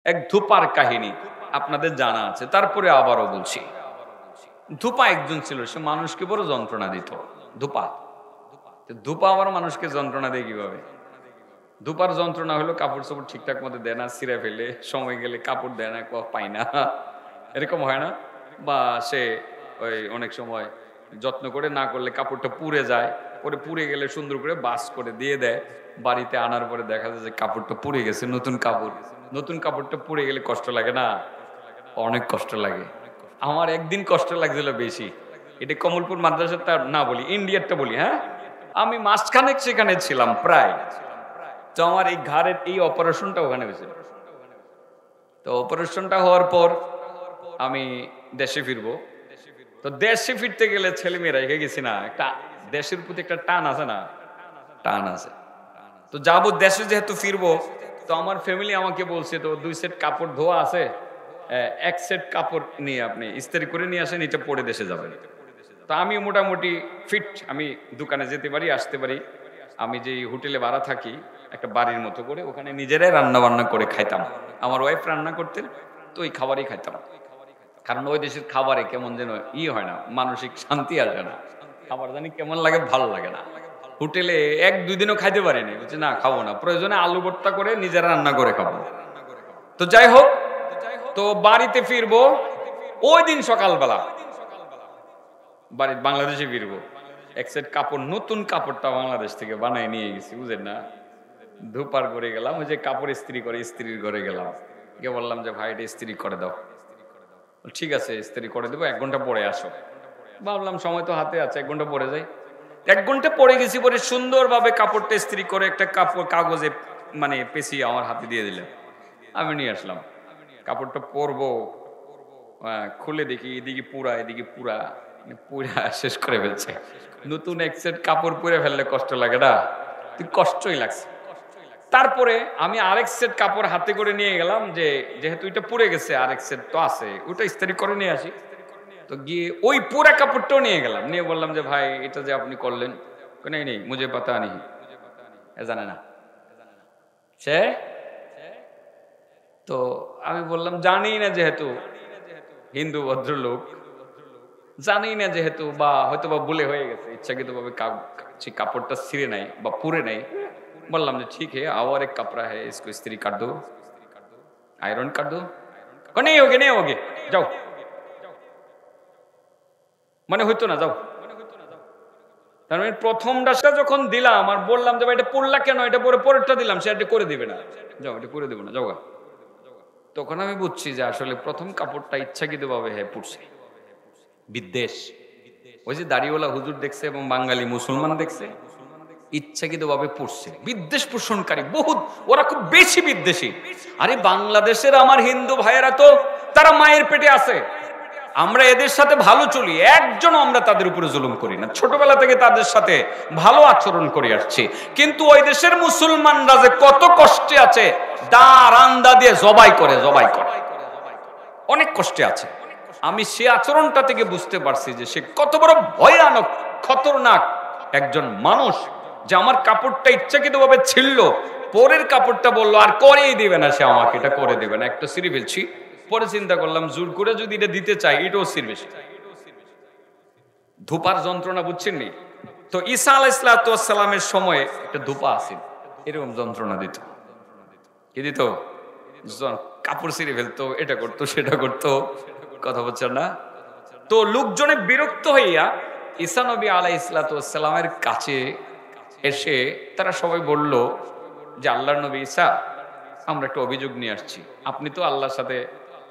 এক ধূপার কাহিনী আপনাদের জানা আছে, তারপরে আবারও বলছি। ধূপা একজন ছিল, সে মানুষকে বড় যন্ত্রণা দিত। ধূপা ধূপা আবার মানুষকে যন্ত্রণা দেয় কিভাবে? ধূপার যন্ত্রণা হলো কাপড় চোপড় ঠিকঠাক মতো দেয় না, ছিঁড়ে ফেলে, সময় গেলে কাপড় দেয় না, পায় না, এরকম হয় না? বা সে ওই অনেক সময় যত্ন করে না করলে কাপড়টা পুড়ে যায়, পরে পুড়ে গেলে সুন্দর করে বাস করে দিয়ে দেয়, বাড়িতে আনার পরে দেখা যায় যে কাপড়টা পুড়ে গেছে। নতুন কাপড়টা পুড়ে গেলে কষ্ট লাগে না? অনেক কষ্ট লাগে। আমার একদিন কষ্ট লাগছিল বেশি। এটা কমলপুর মাদ্রাসাটা না বলি, ইন্ডিয়ারটা বলি। হ্যাঁ, আমি মাসখানেক সেখানে ছিলাম প্রায়। তো আমার এই ঘাড়ের এই অপারেশনটা ওখানে হয়েছিল। তো অপারেশনটা হওয়ার পর আমি দেশে ফিরবো। তো দেশে ফিরতে গেলে ছেলে মেয়েরা রেখে গেছি না, একটা দেশের প্রতি একটা টান আছে না, টান আছে। তো যাবো দেশে, যেহেতু ফিরবো, তো আমার ফ্যামিলি আমাকে বলছে তো 2 সেট কাপড় ধোয়া আছে, 1 সেট কাপড় নিয়ে আপনি ইস্ত্রি করে নিয়ে আসেন, এটা পরে দেশে যাবেন। তো আমি মোটামুটি ফিট, আমি দোকানে যেতে পারি, আসতে পারি। আমি যে হোটেলে ভাড়া থাকি একটা বাড়ির মতো করে, ওখানে নিজেরাই রান্না বান্না করে খাইতাম। আমার ওয়াইফ রান্না করতেন, তো ওই খাবারই খাইতাম। কারণ ওই দেশের খাবারে কেমন যেন হয় না, মানসিক শান্তি আসে না, খাবার জানি কেমন লাগে, ভালো লাগে না। হোটেলে 1-2 দিনও খাইতে পারিনি, বলছি না খাবো না, প্রয়োজনে আলু ভর্তা করে নিজেরা রান্না করে খাবো। তো যাই হোক, তো বাড়িতে ফিরবো ওই দিন সকালবেলা, বাংলাদেশে ফিরবো। 1 সেট কাপড়, নতুন কাপড়টা বাংলাদেশ থেকে বানাই নিয়ে গেছি, বুঝেন না? ধূপার করে গেলাম, ওই যে কাপড় ইস্ত্রি করে স্ত্রীর ঘরে গেলাম, গিয়ে বললাম যে ভাই এটা ইস্ত্রি করে দাও। ঠিক আছে, ইস্ত্রি করে দেবো, 1 ঘন্টা পরে আসো। ভাবলাম সময় তো হাতে আছে, 1 ঘন্টা পরে যাই। 1 ঘন্টা পরে গেছি, পরে সুন্দরভাবে কাপড়টা ইস্ত্রি করে একটা কাগজে মানে পেঁচিয়ে আমার হাতে দিয়ে দিলেন। আমি নিয়ে আসলাম, কাপড়টা পরবো, খুলে দেখি এদিকে পুরা, এদিকে পুরা, পুরা শেষ করে ফেলছে। নতুন 1 সেট কাপড় পরে ফেললে কষ্ট লাগে না? কষ্টই লাগছে। তারপরে আমি আরেক সেট কাপড় হাতে করে নিয়ে গেলাম, যে যেহেতু এটা পুড়ে গেছে, আরেক সেট তো আছে, ওটা ইস্ত্রি করে নিয়ে আসি। তো গিয়ে ওই পুরা কাপড়টাও নিয়ে গেলাম, নিয়ে বললাম যে ভাই এটা যে আপনি করলেন, নেই নেই মুঝে পাতা নেই, জানে না সে। তো আমি বললাম জানি না, যেহেতু হিন্দু ভদ্রলোক, জানি না যেহেতু, বা হয়তো বা ভুলে হয়ে গেছে, ইচ্ছাকৃত ভাবে কাপড়টা ছিঁড়ে নাই বা পুড়ে নাই। বললাম যে ঠিক है, और एक कपड़ा है, इसको इस्त्री कर दो, आयरन कर दो। नहीं होगे जाओ, মানে হইতো না, যাও। তার মানে প্রথম ডাসটা যখন দিলাম আর বললাম যে এটা পড়লা কেন, এটা পরে পরেরটা দিলাম, সে এটা করে দিবে না, যাও এটা করে দেবো না, যাও। তখন আমি বুঝছি যে আসলে প্রথম কাপড়টা ইচ্ছাকৃত ভাবে পুড়ছে। বিদ্বেষ, ওই যে দাড়িওয়ালা হুজুর দেখছে এবং বাঙালি মুসলমান দেখছে, ইচ্ছাকৃত ভাবে পড়ছে। বিদ্বেষ পোষণকারী বহুত, ওরা খুব বেশি বিদ্বেষী। আরে বাংলাদেশের আমার হিন্দু ভাইয়েরা তো তারা মায়ের পেটে আছে, আমরা এদের সাথে ভালো চলি, একজন আমরা তাদের উপরে জুলুম করি না, ছোটবেলা থেকে তাদের সাথে ভালো আচরণ করে আসছি। কিন্তু ওই দেশের মুসলমানরা যে কত কষ্টে আছে, দাঁড়ান্দা দিয়ে জবাই করে, অনেক কষ্টে আছে। আমি সে আচরণটা থেকে বুঝতে পারছি যে সে কত বড় ভয়ানক খতরনাক একজন মানুষ, যে আমার কাপড়টা ইচ্ছাকৃত ভাবে ছিঁড়লো, পরের কাপড়টা বললো আর করেই দিবে না, সে আমাকে এটা করে দিবে না, একটা ছিঁড়ে ফেলছি। পরে চিন্তা করলাম জোর করে যদি এটা দিতে চাই, এটাও ছিঁড়বে। ধূপার যন্ত্রণা বুঝছেন নি? তো ঈসা আলাইহিস সালামের সময় একটা ধূপা আছিল, এরকম যন্ত্রণা দিত। কি দিত? কাপড় ছিঁড়ে ফেলতো, এটা করতো, সেটা করতো, কথা বলছেন না? তো লোকজনে বিরক্ত হইয়া ঈসা নবী আলাইহিস সালামের কাছে এসে তারা সবাই বলল যে আল্লাহর নবী ঈসা, আমরা একটা অভিযোগ নিয়ে আসছি। আপনি তো আল্লাহর সাথে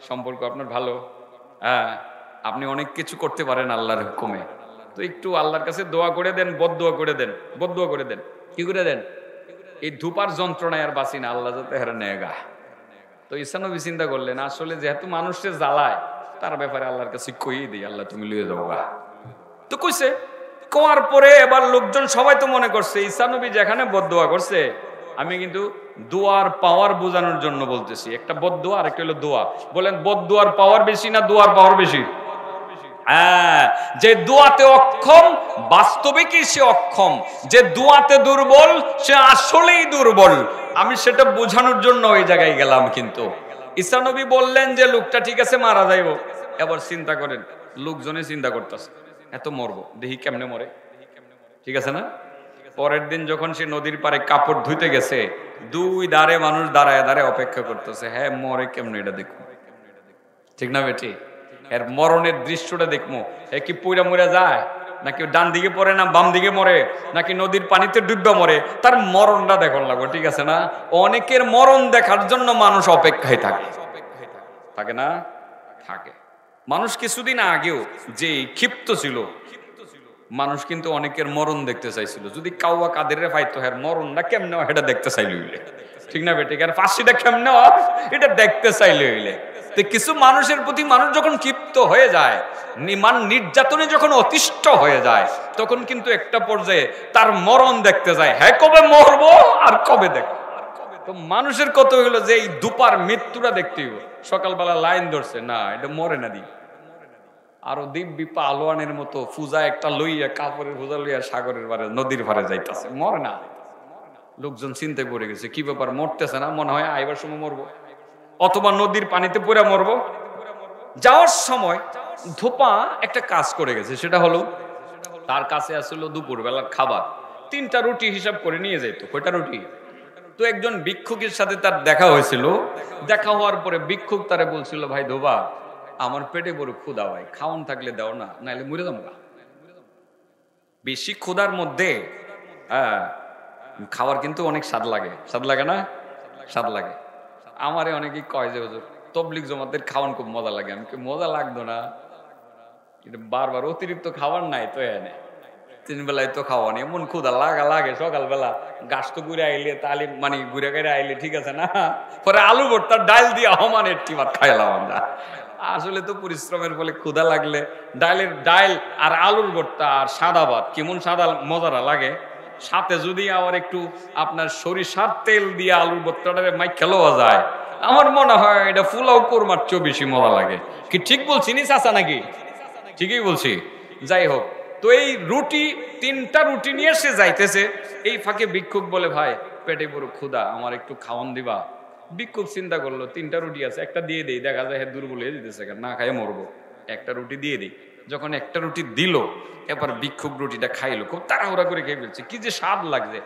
সম্পর্ক আপনার ভালো, হ্যাঁ, আপনি অনেক কিছু করতে পারেন আল্লাহর হুকুমে, তো একটু আল্লাহর কাছে দোয়া করে দেন, বদদোয়া করে দেন। কি করে দেন? এই ধূপার যন্ত্রণায় আর বাঁচি না, আল্লাহ যাতে হেরা নেগা। তো ঈসা নবী চিন্তা করলেন আসলে যেহেতু মানুষের জ্বালায়, তার ব্যাপারে আল্লাহর কাছে কই দিই, আল্লাহ তুমি লিয়ে যাও গা। তো কইছে, কোয়ার পরে এবার লোকজন সবাই তো মনে করছে ঈসা নবী যেখানে বদদোয়া করছে, আমি কিন্তু দোয়ার পাওয়ার বোঝানোর জন্য বলতেছি, একটা বদদোয়া আর একটা হলো দোয়া। বলেন বদদোয়ার পাওয়ার বেশি না দোয়ার পাওয়ার বেশি? হ্যাঁ, যে দোয়াতে অক্ষম বাস্তবিকই সে অক্ষম, যে দোয়াতে দুর্বল সে আসলেই দুর্বল। আমি সেটা বোঝানোর জন্য ওই জায়গায় গেলাম। কিন্তু ঈসা নবী বললেন যে লোকটা ঠিক আছে মারা যাইব। এবার চিন্তা করেন, লোকজনে চিন্তা করতেছে এত মরবো, দেখি কেমনে মরে, ঠিক আছে না? পরের দিন যখন সে নদীর পাড়ে কাপড় ধুইতে গেছে, দুই ধারে মানুষ দাঁড়ায় দাঁড়ায় অপেক্ষা করতেছে, হ্যাঁ মরে কেমনে এটা দেখবো, ঠিক না বেটি? এর মরণের দৃশ্যটা দেখবো, এ কি পুইরা মরে যায়, নাকি ডান দিকে পড়ে না বাম দিকে মরে, নাকি নদীর পানিতে ডুববা মরে, তার মরণটা দেখার লাগবে, ঠিক আছে না? অনেকের মরণ দেখার জন্য মানুষ অপেক্ষায় থাকে, থাকে না? থাকে। মানুষ কিছুদিন আগেও যে ক্ষিপ্ত ছিল, মানুষ কিন্তু অনেকের মরণ দেখতে চাইছিল, যদি কাউয়া কাদের পাইতো হ্যাঁ মরণটা কেমনে এটা দেখতে চাইলে হইলে, ঠিক না বেটি? আর ফাঁসিটা কেমনে এটা দেখতে চাইলে হইলে। তো কিছু মানুষের প্রতি মানুষ যখন ক্ষিপ্ত হয়ে যায়, নির্যাতনে যখন অতিষ্ঠ হয়ে যায়, তখন কিন্তু একটা পর্যায়ে তার মরণ দেখতে যায়, হ্যাঁ কবে মরবো আর কবে দেখ। তো মানুষের কত হইলো যে এই দুপার মৃত্যুটা দেখতে হইব, সকালবেলা লাইন ধরছে না এটা মরে না দি, আরো দিব্যি পালোয়ানের মতো ফুজা একটা লইয়া, কাপড়ের ফুজা লইয়া সাগরের পারে নদীর পারে যাইতেছে, মরে না। লোকজন চিন্তায় পড়ে গেছে, কি ব্যাপার মরতেছে না, মনে হয় আইবার সময় মরবো, অথবা নদীর পানিতে পড়ে মরবো। যাওয়ার সময় ধোপা একটা কাজ করে গেছে, সেটা হলো তার কাছে আসলে দুপুর বেলার খাবার 3টা রুটি হিসাব করে নিয়ে যেত। কয়টা রুটি? তো একজন ভিক্ষুকের সাথে তার দেখা হয়েছিল, দেখা হওয়ার পরে ভিক্ষুক তারে বলছিল, ভাই ধোবা আমার পেটে বড় ক্ষুধা, ভাই খাওন থাকলে দাও না, নাইলে মরে যাবো। বেশি ক্ষুধার মধ্যে খাওয়ার কিন্তু অনেক স্বাদ লাগে, স্বাদ লাগে না? স্বাদ লাগে। আমারে অনেকেই কয় যে হুজুর তবলিগ জমাতের খাওয়ান খুব মজা লাগে, আমি মজা লাগতো না, কিন্তু বারবার অতিরিক্ত খাবার নাই তো এনে 3 বেলায় তো খাওয়ান, এমন ক্ষুধা লাগা লাগে সকালবেলা, গাছ তো ঘুরে আইলে তাহলে মানে ঘুরে ঘুরে আইলে ঠিক আছে না, পরে আলু ভর্তা ডাল দিয়ে হমানের টিমাত খাইলাম আমরা। আসলে তো পরিশ্রমের ফলে ক্ষুধা লাগলে ডাল আর আলুর ভর্তা আর সাদা ভাত কেমন সাদা মজারা লাগে, সাথে যদি আবার একটু আপনার সরিষার তেল দিয়ে আলুর ভর্তাটা মাইখা লওয়া যায়, আমার মনে হয় এটা ফুলাও কোরমার চেয়েও বেশি মজা লাগে। কি ঠিক বলছি নি চাচা নাকি? ঠিকই বলছি। যাই হোক, তো এই রুটি 3টা রুটি নিয়ে সে যাইতেছে, এই ফাঁকে ভিক্ষুক বলে, ভাই পেটে বড় ক্ষুধা, আমার একটু খাওয়ান দিবা? ভিক্ষুক চিন্তা করলো 3টা রুটি আছে, একটা দিয়ে দেই, দেখা যায় হ্যাঁ দুর্বল হয়ে যেতেছে, না খাইয়ে মরবো, একটা রুটি দিয়ে দেই। যখন একটা রুটি দিল, এবার ভিক্ষুক রুটিটা খাইলো, খুব তাড়াহুড়া করে খেয়ে ফেলছে, কি যে স্বাদ লাগছে,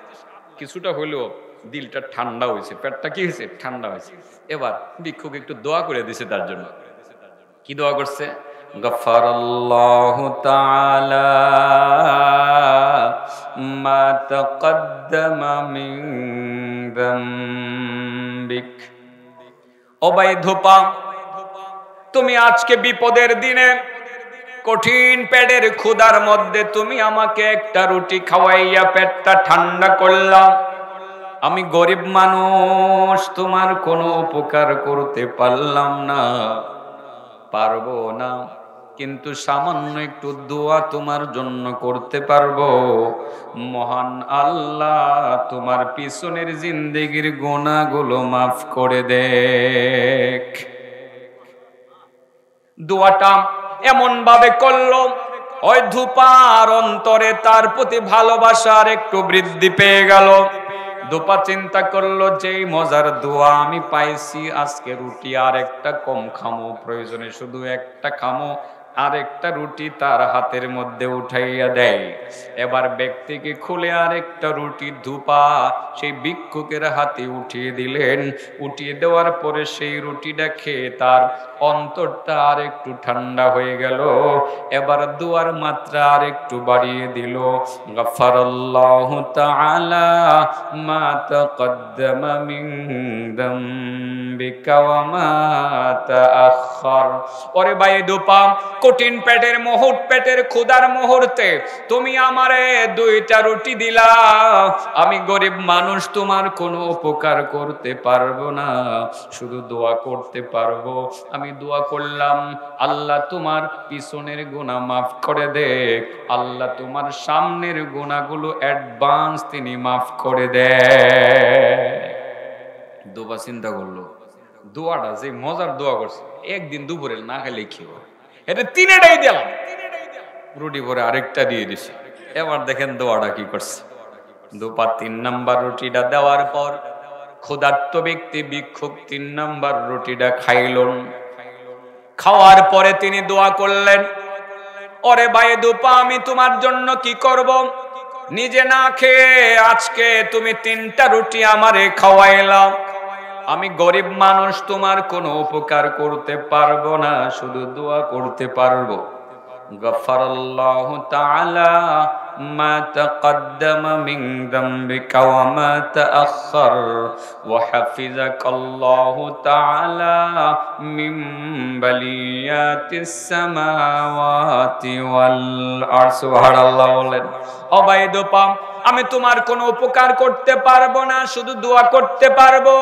কিছুটা হইলেও দিলটা ঠান্ডা হয়েছে, পেটটা কি হয়েছে ঠান্ডা হয়েছে। এবার ভিক্ষুক একটু দোয়া করে দিছে তার জন্য। কি দোয়া করছে? গফারাল্লাহু তাআলা মা তাকদ্দামা মিন যামবিক। ও ভাই ধোপা, তুমি আজকে বিপদের দিনে কঠিন পেটের ক্ষুধার মধ্যে তুমি আমাকে একটা রুটি খাওয়াইয়া পেটটা ঠান্ডা করলাম। আমি গরিব মানুষ, তোমার কোনো উপকার করতে পারলাম না, পারবো না, কিন্তু সামান্য একটু দোয়া তোমার জন্য করতে পারবো। মহান আল্লাহ তোমার পিছনের জিন্দেগির গুনাহগুলো মাফ করে দেখ। দোয়াটা এমন ভাবে করলো, ওই ধূপার অন্তরে তার প্রতি ভালোবাসার একটু বৃদ্ধি পেয়ে গেল। ধূপা চিন্তা করলো, যেই মজার দোয়া আমি পাইছি, আজকে রুটি আর একটা কম খামো, প্রয়োজনে শুধু একটা খামো। আর একটা রুটি তার হাতের মধ্যে উঠাইয়া দেয়। এবার ব্যক্তিকে খুলে আর একটা রুটি ধূপা সেই ভিক্ষুকের হাতে উঠিয়ে দিলেন। উঠিয়ে দেওয়ার পরে সেই রুটিটা খেয়ে তার অন্তরটা আর একটু ঠান্ডা হয়ে গেল। এবার দোয়ার মাত্রা আর একটু বাড়িয়ে দিল, গফারাল্লাহু তাআলা মা তাকদ্দামা মিন যামবিকা ওয়া মা তাআখার। ওরে ভাই ধূপা, কঠিন পেটের পেটের ক্ষুধার মুহূর্তে তুমি আমারে 2টা রুটি দিলা, আমি গরিব মানুষ, তোমার কোনো উপকার করতে পারবো না, শুধু দোয়া করতে পারবো। আমি দোয়া করলাম, আল্লাহ তোমার পিছনের গুনাহ মাফ করে দেখ, আল্লাহ তোমার সামনের গুনাহগুলো অ্যাডভান্স তিনি মাফ করে দেয়। দোয়া চিন্তা করলো, দোয়াটা যে মজার দোয়া করছে, একদিন দুপুরে না খেলে কি হবে, এটা 3টাই দিলাম, রুটি ভরে আরেকটা দিয়ে দিছি। এবার দেখেন দোয়াটা কি করছে। দুপা 3 নাম্বার রুটিটা দেওয়ার পর ক্ষুধার্ত ব্যক্তি ভিক্ষুক 3 নাম্বার রুটিটা খাইলেন। খাওয়ার পরে তিনি দোয়া করলেন, ওরে ভাই দুপা, আমি তোমার জন্য কি করব? নিজে না খেয়ে আজকে তুমি 3টা রুটি আমারে খাওয়াইলাম। আমি গরিব মানুষ, তোমার কোনো উপকার করতে পারবো না, শুধু দোয়া করতে পারবো। গফারাল্লাহু তাআলা মা তাকদ্দামা মিন যামবিকা ওয়া মা তাআখার ওয়া হাফিজাকাল্লাহু তাআলা মিন বালিয়াতিস সামাওয়াতি ওয়াল আরশ। সুবহানাল্লাহ বলেন। ও ভাই দোপা, আমি তোমার কোনো উপকার করতে পারবো না, শুধু দোয়া করতে পারবো।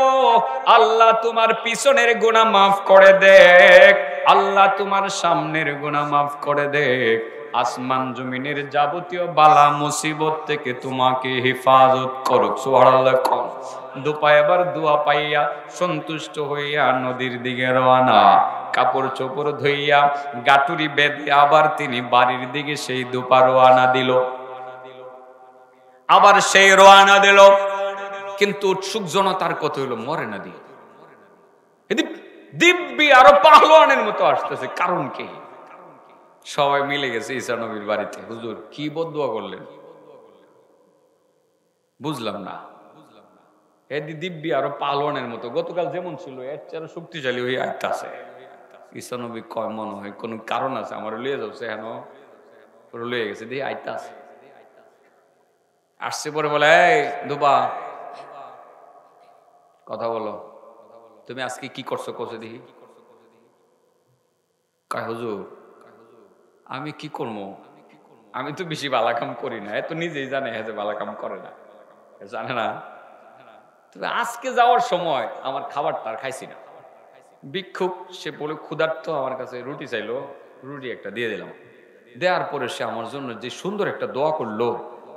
আল্লাহ তোমার পিছনের গুনাহ মাফ করে দেখ, আল্লাহ তোমার সামনের গুনাহ মাফ করে দেখ, আসমান জমিনের যাবতীয় বালা মুসিবত থেকে তোমাকে হেফাজত করুক। সুবহানাল্লাহ। দুপা এবার দোয়া পাইয়া সন্তুষ্ট হইয়া নদীর দিকে রওনা। কাপড় চোপড় ধুইয়া গাটুরি বেঁধে আবার তিনি বাড়ির দিকে সেই দুপা রওনা দিল। আবার সেই রওনা দিল, কিন্তু উৎসুক জনতার কত হইল, মরে না দিয়ে দিব্যি আরো পাহলোয়ানের মতো আসতেছে। কারণ কি? সবাই মিলে গেছে ঈসা নবীর বাড়িতে। হুজুর কি বদদুয়া করলেন বুঝলাম না। দিব্যি আরো পাহলোয়ানের মতো গতকাল যেমন ছিল এর চেয়ে শক্তিশালী হয়ে আইতাছে। ঈসা নবী কয় মনে হয় কোন কারণ আছে, আমার লিয়ে যাচ্ছে, হেন লয়ে গেছে দিয়ে আইতাছে। আসছে পরে বলে, এই দুপা কথা বলো, তুমি আজকে কি করছো কোসে দেখি। কয় হুজুর আমি কি করবো, আমি তো বেশি বালা কাম করি না। এত নিজেই জানে হ্যাঁ যে বালা কাম করে না, জানে না। তবে আজকে যাওয়ার সময় আমার খাবারটা আর খাইছি না। ভিক্ষুক সে বলে ক্ষুধার্ত, আমার কাছে রুটি চাইলো, রুটি একটা দিয়ে দিলাম। দেওয়ার পরে সে আমার জন্য যে সুন্দর একটা দোয়া করলো,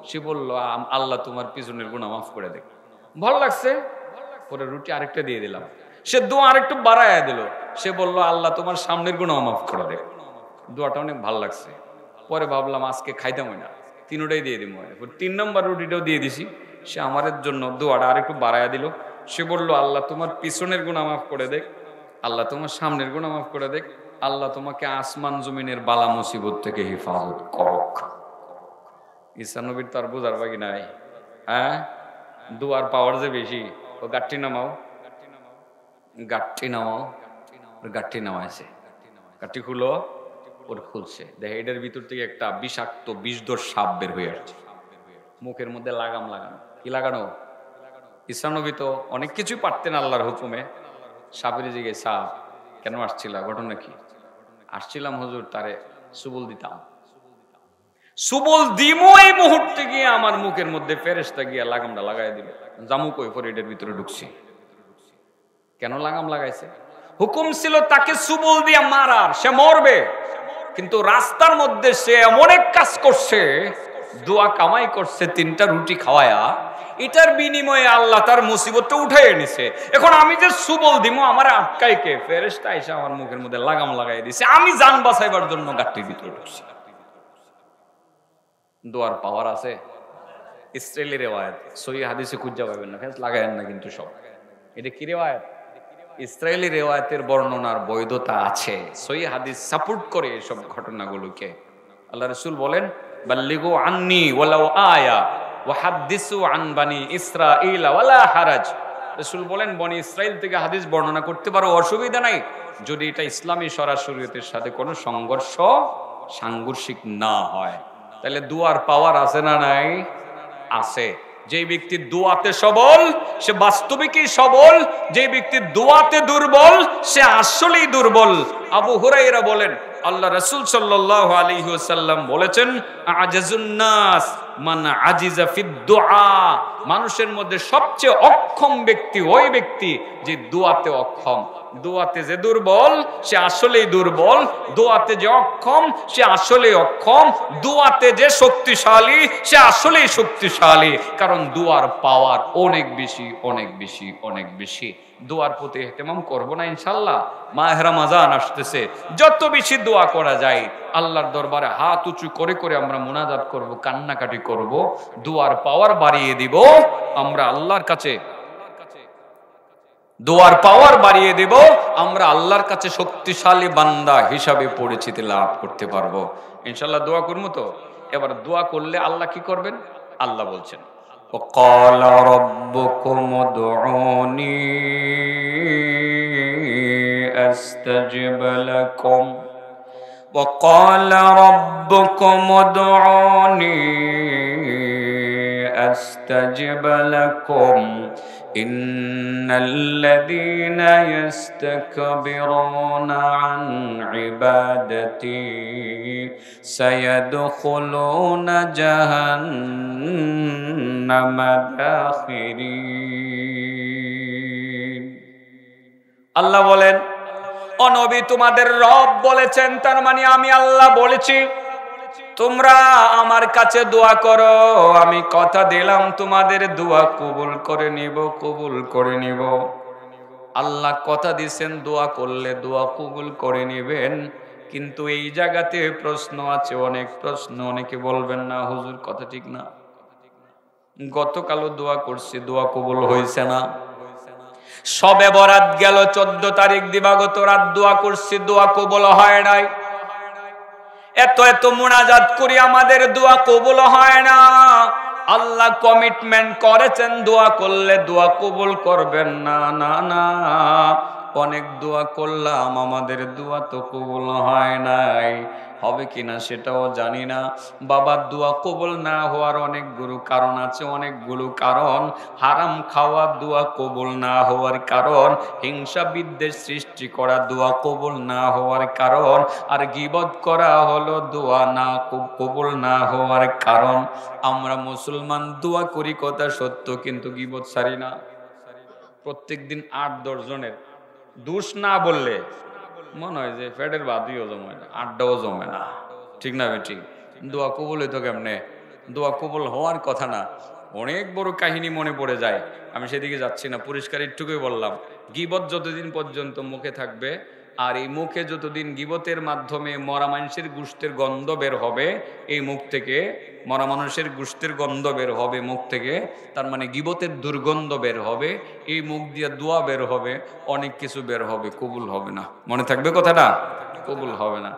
সে বললো আল্লাহ তোমার পিছনের গুনাহ মাফ করে দেখ। ভালো লাগছে। পরে রুটি আরেকটা দিয়ে দিলাম, সে দোয়া আরেকটু বাড়াইয়া দিল। সে বললো আল্লাহ তোমার সামনের গুনাহ মাফ করে দেখ। দোয়াটা অনেক ভালো লাগছে। পরে ভাবলাম আজকে খাইতাম না, 3টাই দিয়ে দিব। 3 নম্বর রুটিটাও দিয়ে দিছি। সে আমার জন্য দোয়াটা আরেকটু বাড়াইয়া দিল। সে বললো আল্লাহ তোমার পিছনের গুনাহ মাফ করে দেখ, আল্লাহ তোমার সামনের গুনাহ মাফ করে দেখ, আল্লাহ তোমাকে আসমান জমিনের বালা মুসিবত থেকে হেফাজত করুক। ঈসা নবীর তো আর বোঝার বাকি নাই। হ্যাঁ, দোয়ার পাওয়ার যে বেশি। ও গাঠি নামাও, গাঠি নামাও, গাঠি নামাইছে। গাঠি খুলো, ওর খুলছে। দেখে এটার ভিতর থেকে একটা বিষাক্ত বিষধর সাপ বের হয়ে আসছে। মুখের মধ্যে লাগাম লাগানো। কি লাগানো? ঈসা নবী তো অনেক কিছুই পারতেন আল্লাহর হুকুমে। সাপের দিকে, সাপ কেন আসছিল, ঘটনা কি? আসছিলাম হুজুর, তারে সুবল দিতাম। সুবল দিমো এই মুহূর্তে গিয়ে আমার মুখের মধ্যে ফেরেশতা গিয়া লাগামটা লাগাই দিল। জামু কই পরে এটার ভিতরে ঢুকছি। কেন লাগাম লাগাইছে? হুকুম ছিল তাকে সুবল দিয়া মারার, সে মরবে। কিন্তু রাস্তার মধ্যে সে এমন এক কাজ করছে, দোয়া কামাই করছে 3টা রুটি খাওয়ায়া, এটার বিনিময়ে আল্লাহ তার মুসিবতটা উঠাই এনেছে। এখন আমি যে সুবল দিমো, আমার আটকাই কে? ফেরেশতা এসে আমার মুখের মধ্যে লাগাম লাগাই দিছে। আমি জান বাঁচাইবার জন্য গাট্টির ভিতরে ঢুকছি। দোয়ার পাওয়ার আছে। ইসরাইলি রেওয়ায়াত, সহিহ হাদিসে খুঁজে পাবেন না, ফেস লাগায়েন না কিন্তু সব। এটা কি রেওয়ায়াত? ইসরাইলি রেওয়ায়াতের বর্ণনার বৈধতা আছে। সহিহ হাদিস সাপোর্ট করে এসব ঘটনাগুলোকে। আল্লাহ রাসূল বলেন, বাল্লিগু আন্নি ওয়ালাউ আয়া ওয়া হাদিসু আন বানি ইসরাঈল ওয়ালা হারাজ। রাসূল বলেন, বনি ইসরাইল থেকে হাদিস বর্ণনা করতে পারো, অসুবিধা নাই, যদি এটা ইসলামী শরীয়তের সাথে কোনো সংঘর্ষ সাংঘর্ষিক না হয়। তাহলে দুয়ার পাওয়ার আছে না নাই? আছে। যে ব্যক্তি দোয়াতে সবল সে বাস্তবিকই সবল, যে ব্যক্তি দোয়াতে দুর্বল সে আসলেই দুর্বল। আবু হুরায়রা বলেন, আল্লাহ রাসূল সাল্লাল্লাহু আলাইহি ওয়াসাল্লাম বলেছেন, আজাজুন নাস মান আজিজা ফিদ দুআ। মানুষের মধ্যে সবচেয়ে অক্ষম ব্যক্তি ওই ব্যক্তি যে দোয়াতে অক্ষম। দোয়াতে যে দুর্বল সে আসলেই দুর্বল, দোয়াতে যে অক্ষম সে আসলেই অক্ষম, দোয়াতে যে শক্তিশালী সে আসলেই শক্তিশালী। কারণ দোয়ার পাওয়ার অনেক বেশি, অনেক বেশি, অনেক বেশি। দোয়ার প্রতি ইহতিমাম করব না ইনশাআল্লাহ। মাহে রমজান আসতেছে, যত বেশি দোয়া করা যায় আল্লাহর দরবারে হাত উঁচু করে করে আমরা মুনাজাত করব, কান্নাকাটি করব, দোয়ার পাওয়ার বাড়িয়ে দিব আমরা আল্লাহর কাছে। দোয়ার পাওয়ার বাড়িয়ে দেব, আমরা আল্লাহর কাছে শক্তিশালী বান্দা হিসাবে পরিচিতি লাভ করতে পারবো ইনশাআল্লাহ। দোয়া করবো তো। এবার দোয়া করলে আল্লাহ কি করবেন? আল্লাহ বলছেন وقال ربكم ادعوني أستجب لكم وقال ربكم ادعوني أستجب لكم إن الذين يستكبرون عن عبادتي سيدخلون جهنم داخرين। আল্লাহ বলেন, ও নবী তোমাদের রব বলেছেন, তার মানে আমি আল্লাহ বলেছি তোমরা আমার কাছে দোয়া করো, আমি কথা দিলাম তোমাদের দোয়া কবুল করে নিব, কবুল করে নিব। আল্লাহ কথা দিয়েছেন দোয়া করলে দোয়া কবুল করে নেবেন। কিন্তু এই জায়গাতে প্রশ্ন আছে, অনেক প্রশ্ন। অনেকে বলবেন না হুজুর কথা ঠিক না, গতকালও দোয়া করছি দোয়া কবুল হয়েছে না, সবে বরাত গেল 14 তারিখ দিবাগত রাত দোয়া করছি দোয়া কবুল হয় নাই, এত এত মুনাজাত করি আমাদের দোয়া কবুল হয় না। আল্লাহ কমিটমেন্ট করেছেন দোয়া করলে দোয়া কবুল করবেন না। না না, অনেক দোয়া করলাম আমাদের দোয়া তো কবুল হয় নাই, হবে কিনা সেটাও জানি না। বাবার দোয়া কবুল না হওয়ার অনেকগুলো কারণ আছে, অনেকগুলো কারণ। হারাম খাওয়া দোয়া কবুল না হওয়ার কারণ, হিংসা বিদ্বেষ সৃষ্টি করা দোয়া কবুল না হওয়ার কারণ, আর গীবত করা হলো দোয়া না কবুল না হওয়ার কারণ। আমরা মুসলমান দোয়া করি কথা সত্য, কিন্তু গীবত ছাড়ি না। প্রত্যেক দিন 8-10 জনের দোষ না বললে মনে হয় যে পেটের ভাতও জমে না, আড্ডাও জমে না, ঠিক না? ঠিক। দোয়া কবুল হইতো কেমনে? দোয়া কবুল হওয়ার কথা না, অনেক বড় কাহিনী মনে পড়ে যায়। আমি সেদিকে যাচ্ছি না, পরিষ্কার একটুকুই বললাম, গীবত যতদিন পর্যন্ত মুখে থাকবে, আর এই মুখে যতদিন গীবতের মাধ্যমে মরা মানুষের গোশতের গন্ধ বের হবে, এই মুখ থেকে মরা মানুষের গোশতের গন্ধ বের হবে মুখ থেকে, তার মানে গীবতের দুর্গন্ধ বের হবে, এই মুখ দিয়ে দোয়া বের হবে, অনেক কিছু বের হবে, কবুল হবে না। মনে থাকবে কথাটা? কবুল হবে না।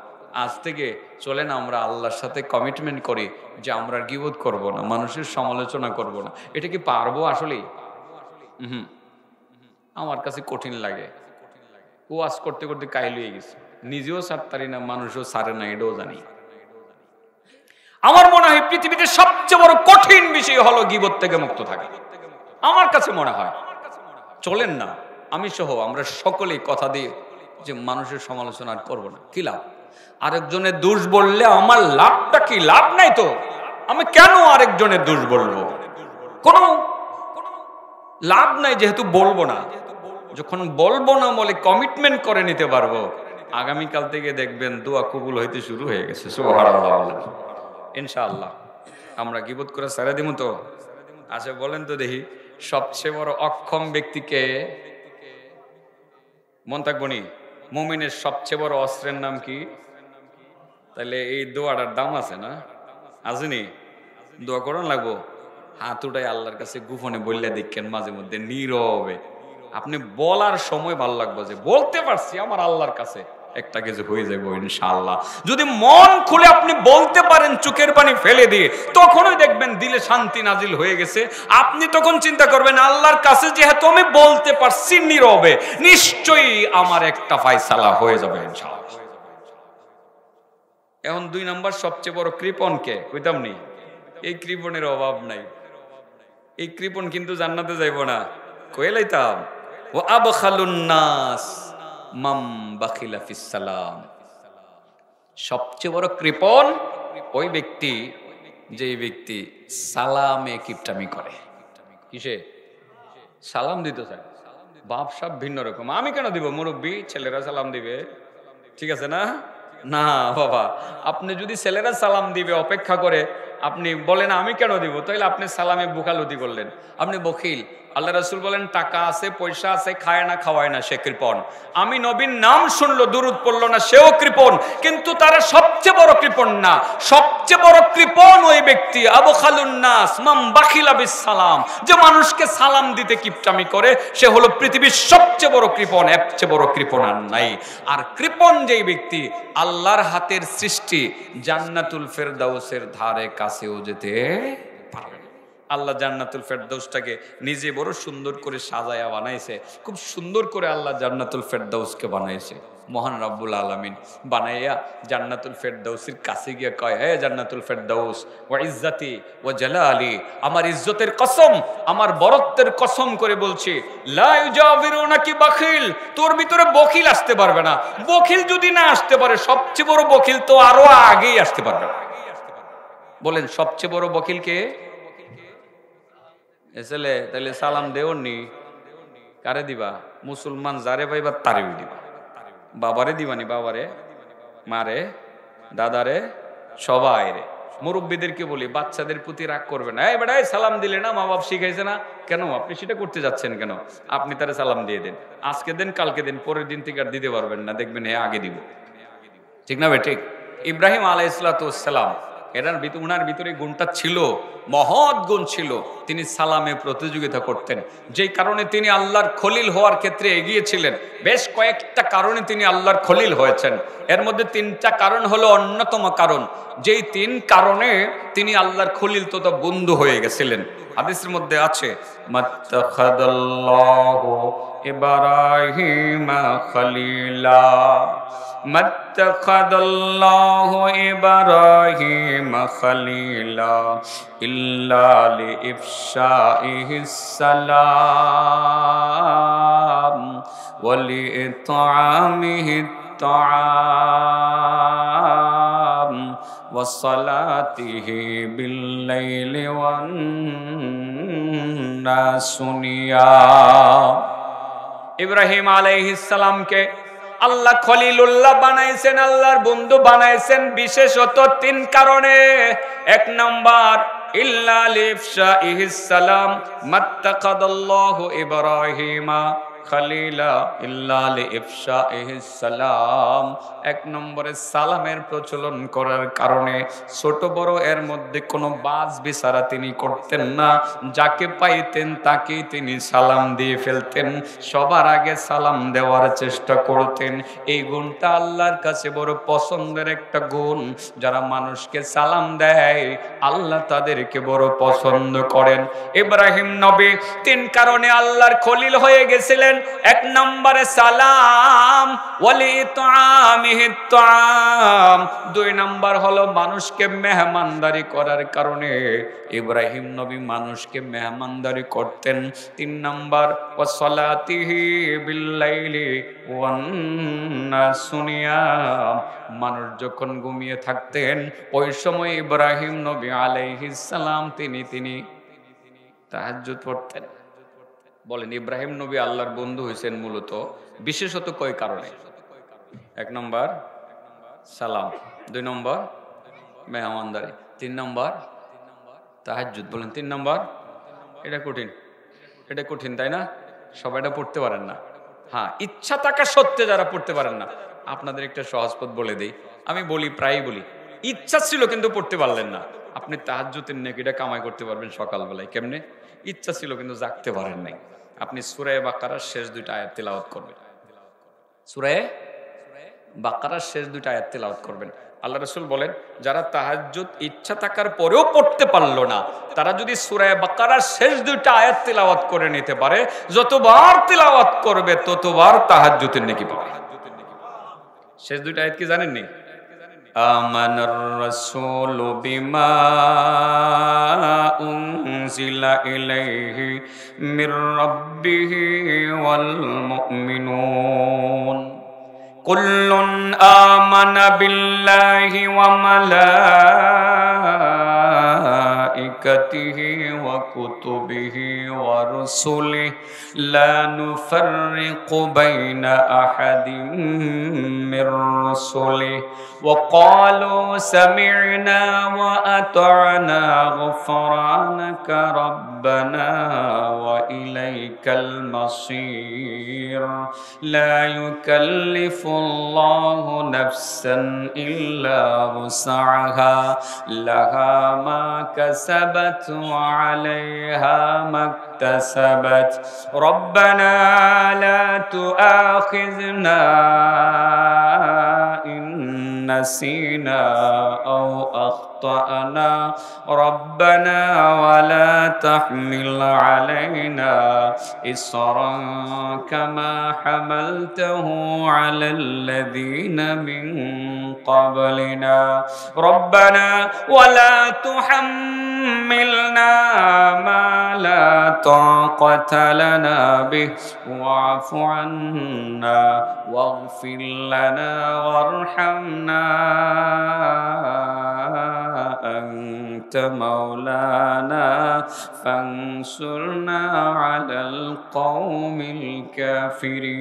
আজ থেকে চলেন আমরা আল্লাহর সাথে কমিটমেন্ট করি যে আমরা গীবত করব না, মানুষের সমালোচনা করব না। এটা কি পারবো আসলেই? আমার কাছে কঠিন লাগে। ওয়াজ করতে করতে কাহিল হয়ে গেছে, নিজেও ছাড়তারি না, মানুষও ছাড়ে না, এটাও জানি। আমার মনে হয় পৃথিবীতে সবচেয়ে বড় কঠিন বিষয় হলো গীবত থেকে মুক্ত থাকা। আমার কাছে মনে হয় চলেন না আমি সহ আমরা সকলেই কথা দিই যে মানুষের সমালোচনা আর করবো না। কি লাভ? আরেকজনের দোষ বললে আমার লাভটা কি? লাভ নাই তো। আমি কেন আরেকজনের দোষ বলবো? কোনো লাভ নাই, যেহেতু বলবো না। যখন বলবো না বলে কমিটমেন্ট করে নিতে পারবো, আগামীকাল থেকে দেখবেন দোয়া কবুল হইতে শুরু হয়ে গেছে। সুবহানাল্লাহ, ইনশাআল্লাহ। আমরা গীবত করে ছেড়ে দিব তো? আচ্ছা বলেন তো দেখি, সবচেয়ে বড় অক্ষম ব্যক্তিকে মন থাকবো নি? মুমিনের সবচেয়ে বড় অস্ত্রের নাম কি? তাহলে এই দোয়াটার দাম আছে না? আসেনি? দোয়া করান লাগবো। হাত উঠাই আল্লাহর কাছে গোপনে বললে দেখেন, মাঝে মধ্যে নীরবে আপনি বলার সময় ভালো লাগবে যে বলতে পারছি আমার আল্লাহর কাছে একটা কিছু হয়ে যাবো ইনশাআল্লাহ। যদি মন খুলে আপনি বলতে পারেন চোখের পানি ফেলে দিয়ে, তখনই দেখবেন দিলে শান্তি নাজিল হয়ে গেছে। আপনি তখন চিন্তা করবেন আল্লাহর কাছে যেহেতু আমি বলতে পারছি নীরবে, নিশ্চয়ই আমার একটা ফায়সালা হয়ে যাবে ইনশাআল্লাহ। এখন 2 নাম্বার সবচেয়ে বড় কৃপণকে কইতাম নি? এই কৃপণের অভাব নাই। এই কৃপণ কিন্তু জান্নাতে যাইব না, কয়ে লাইতাম ও আবখালুন নাস মাম বাখিলা ফিস সালাম। সবচেয়ে বড় কৃপণ ওই ব্যক্তি যে ব্যক্তি সালামে কিপটামি করে। কিসে? সালাম দিতে চায়। বাপ সব ভিন্ন রকম। আমি কেন দিব? মুরব্বী ছেলেরা সালাম দিবে, ঠিক আছে না? না বাবা, আপনি যদি ছেলেরা সালাম দিবে অপেক্ষা করে আপনি বলেন আমি কেন দিব, তাইলে আপনি সালামে বুকালতি করলেন, আপনি বখিল। আল্লাহ রাসূল বলেন টাকা আছে পয়সা আছে, খায় না খাওয়ায় না, সে কৃপণ। আমি নবীর নাম শুনলো দুরূদ পড়লো না, সেও কৃপণ। কিন্তু তারা সবচেয়ে বড় কৃপণ না, সবচেয়ে বড় কৃপণ ওই ব্যক্তি আবখালুন নাস মান বাখিলা বিস সালাম, যে মানুষকে সালাম দিতে কিপটামি করে, সে হলো পৃথিবীর সবচেয়ে বড় কৃপণ। এর চেয়ে বড় কৃপণ আর নাই। আর কৃপণ যেই ব্যক্তি আল্লাহর হাতের সৃষ্টি জান্নাতুল ফেরদাউসের ধারে কাছেও যেতে পারবে না। আল্লাহ জান্নাতুল ফেরদাউসটাকে নিজে বড় সুন্দর করে সাজায়া বানাইছে, খুব সুন্দর করে আল্লাহ জান্নাতুল ফেরদাউসকে বানাইছে। মহান রব্বুল আলামিন বানাইয়া জান্নাতুল ফেরদাউসের কাছে গিয়ে কয়, হে জান্নাতুল ফেরদাউস, ওয়া ইজ্জতি ওয়া জালালি, আমার ইজ্জতের কসম, আমার বরত্বের কসম করে বলছি, লা ইউজাবিরুনাকি বাখিল, তোর ভিতরে বখিল আসতে পারবে না। বখিল যদি না আসতে পারে, সবচেয়ে বড় বখিল তো আরো আগেই আসতে পারবে না। বলেন সবচেয়ে বড় বখিল কে? এসলে তাহলে সালাম দেওনি কারে দিবা? মুসলমান যারে পাইবা তারে দিবা। বাবারে দিবানি, বাবারে, মারে, দাদারে, সবাই রে। মুরব্বীদেরকে বলি বাচ্চাদের প্রতি রাগ করবে না। এই বেটা সালাম দিলে না, মা বাপ শিখাইছে না, কেন আপনি সেটা করতে যাচ্ছেন কেন? আপনি তারে সালাম দিয়ে দেন, আজকে দেন, কালকে দেন, পরের দিন থেকে আর দিতে পারবেন না, দেখবেন হ্যাঁ আগে দিব। ঠিক না ভাই? ঠিক। ইব্রাহিম আলাইহিসসালাম উনার ভিতরে গুণটা ছিল, মহৎ গুণ ছিল। তিনি সালামে প্রতিযোগিতা করতেন, যেই কারণে তিনি আল্লাহর খলিল হওয়ার ক্ষেত্রে এগিয়েছিলেন। বেশ কয়েকটা কারণে তিনি আল্লাহর খলিল হয়েছেন। এর মধ্যে 3টা কারণ হলো অন্যতম কারণ, যেই 3 কারণে তিনি আল্লাহর খলিল তথা বন্ধু হয়ে গেছিলেন। হাদিসের মধ্যে আছে, মাত্তাখাদাল্লাহু ইব্রাহিমা খলিলা, মাত্তাখাদাল্লাহু ইব্রাহিমা খলিলা ইল্লা লিইফশাইহিস সালাম ওয়া লিইতআমিহিত তাআম ওয়া সালাতিহি বিল-লাইলি ওয়ান-নাসু নিয়াম। ইব্রাহিম আলাইহিস সালামকে আল্লাহ খলিলুল্লাহ বানাইছেন, আল্লাহর বন্ধু বানাইছেন বিশেষত 3 কারণে। 1 নাম্বার, ইল্লা লিফশাইহিস সালাম, মাত্তাখাদাল্লাহু ইব্রাহিমা খলিলা ইল্লা লিফশাইহিস সালাম। 1 নম্বরে সালামের প্রচলন করার কারণে ছোট বড় এর মধ্যে কোনো বাজ বিচারা তিনি করতেন না। যাকে পাইতেন তাকেই তিনি সালাম দিয়ে ফেলতেন, সবার আগে সালাম দেওয়ার চেষ্টা করতেন। এই গুণটা আল্লাহর কাছে বড় পছন্দের একটা গুণ। যারা মানুষকে সালাম দেয় আল্লাহ তাদেরকে বড় পছন্দ করেন। ইব্রাহিম নবী 3 কারণে আল্লাহর খলিল হয়ে গেছিলেন। 1 নম্বরে সালাম, ওয়ালি তুআমিহিত তুআম। 2 নাম্বার হলো মানুষকে মেহমানদারি করার কারণে ইব্রাহিম নবী মানুষকে মেহমানদারি করতেন। 3 নাম্বার, ওয়া সালাতিহি বিল-লাইলি ওয়ান-নাসু নিয়াম। মানুষ যখন ঘুমিয়ে থাকতেন ওই সময় ইব্রাহিম নবী আলাইহিস সালাম তিনি তাহাজ্জুদ পড়তেন। বলেন ইব্রাহিম নবী আল্লাহর বন্ধু হয়েছেন মূলত বিশেষত কয় কারণে? 1 নম্বর সালাম, 2 নম্বর মেহমানদারি, 3 নম্বর তাহাজ্জুদ। বলেন 3 নম্বর। এটা কঠিন তাই না? সবাই এটা পড়তে পারেন না। হ্যাঁ, ইচ্ছা থাকা সত্ত্বে যারা পড়তে পারেন না, আপনাদের একটা সহজ পথ বলে দেই। আমি বলি, প্রায়ই বলি, ইচ্ছা ছিল কিন্তু পড়তে পারলেন না, আপনি তাহাজ্জুদের নেকিটা কামাই করতে পারবেন সকালবেলায়। কেমনে? ইচ্ছা ছিল কিন্তু জাগতে পারেন নাই। আপনি সূরা বাকারার শেষ 2টা আয়াত তেলাওয়াত করবেন। সূরা বাকারার শেষ 2টা আয়াত তেলাওয়াত করবেন। আল্লাহ রাসূল বলেন, যারা তাহাজ্জুদ ইচ্ছা থাকার পরেও পড়তে পারলো না, তারা যদি সূরা বাকারার শেষ 2টা আয়াত তেলাওয়াত করে নিতে পারে, যতবার তেলাওয়াত করবে ততবার তাহাজ্জুদের নেকি পাবে। শেষ 2টা আয়াত কি জানেন নি? আমানার রাসূলু বিমা উনজিলা ইলাইহি মির রাব্বিহি ওয়াল মুমিনুন কুল্লুন আমানা বিল্লাহি ওয়া মালাইকাতিহি وملائكته وكتبه ورسله لا نفرق بين أحد من رسله وقالوا سمعنا وأطعنا غفرانك ربنا وإليك المصير لا يكلف الله نفسا إلا وسعها لها ما كسبت وعليها ما اكتسبت ربنا لا تؤاخذنا إن نسينا أو أخطأنا ربنا ولا تحمل علينا إصرا كما حملته على الذين من قبلنا ربنا ولا تحملنا ما لا طاقة لنا به واعف عنا واغفر لنا وارحمنا أنت مولانا فانصرنا على القوم الكافرين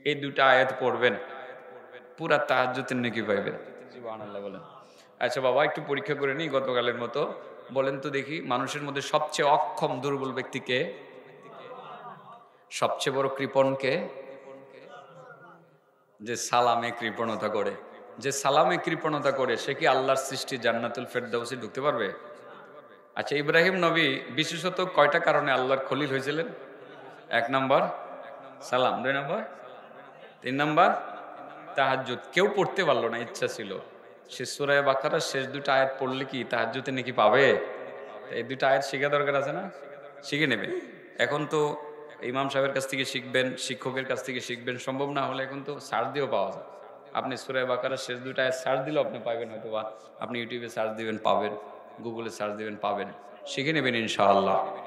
এই দুটো আয়াত পড়বেন পুরা তাহাজ্জুদের নেকি পাইবেন সুবহানাল্লাহ বলেন আচ্ছা বাবা একটু পরীক্ষা করে নিই গতকালের মতো বলেন তো দেখি মানুষের মধ্যে সবচেয়ে অক্ষম দুর্বল ব্যক্তিকে সবচেয়ে বড় কৃপণকে যে সালামে কৃপণতা করে যে সালামে কৃপণতা করে সে কি আল্লাহর সৃষ্টি জান্নাতুল ফেরদাউসে ঢুকতে পারবে আচ্ছা ইব্রাহিম নবী বিশেষত কয়টা কারণে আল্লাহর খলিল হয়েছিলেন 1 নাম্বার সালাম 2 নাম্বার 3 নাম্বার তাহাজ্জুদ কেউ পড়তে পারলো না ইচ্ছা ছিল সে সূরা বাকারার শেষ দুটো আয়াত পড়লে কি তাহাজ্জুদে নাকি পাবে এই দুটো আয়াত শেখা দরকার আছে না শিখে নেবে এখন তো ইমাম সাহেবের কাছ থেকে শিখবেন শিক্ষকের কাছ থেকে শিখবেন সম্ভব না হলে এখন তো সার্চ দিয়েও পাওয়া যায় আপনি সূরা বাকারার শেষ দুটো আয়াত সার্চ দিলেও আপনি পাবেন হয়তো বা আপনি ইউটিউবে সার্চ দিবেন পাবেন গুগলে সার্চ দিবেন পাবেন শিখে নেবেন ইনশাআল্লাহ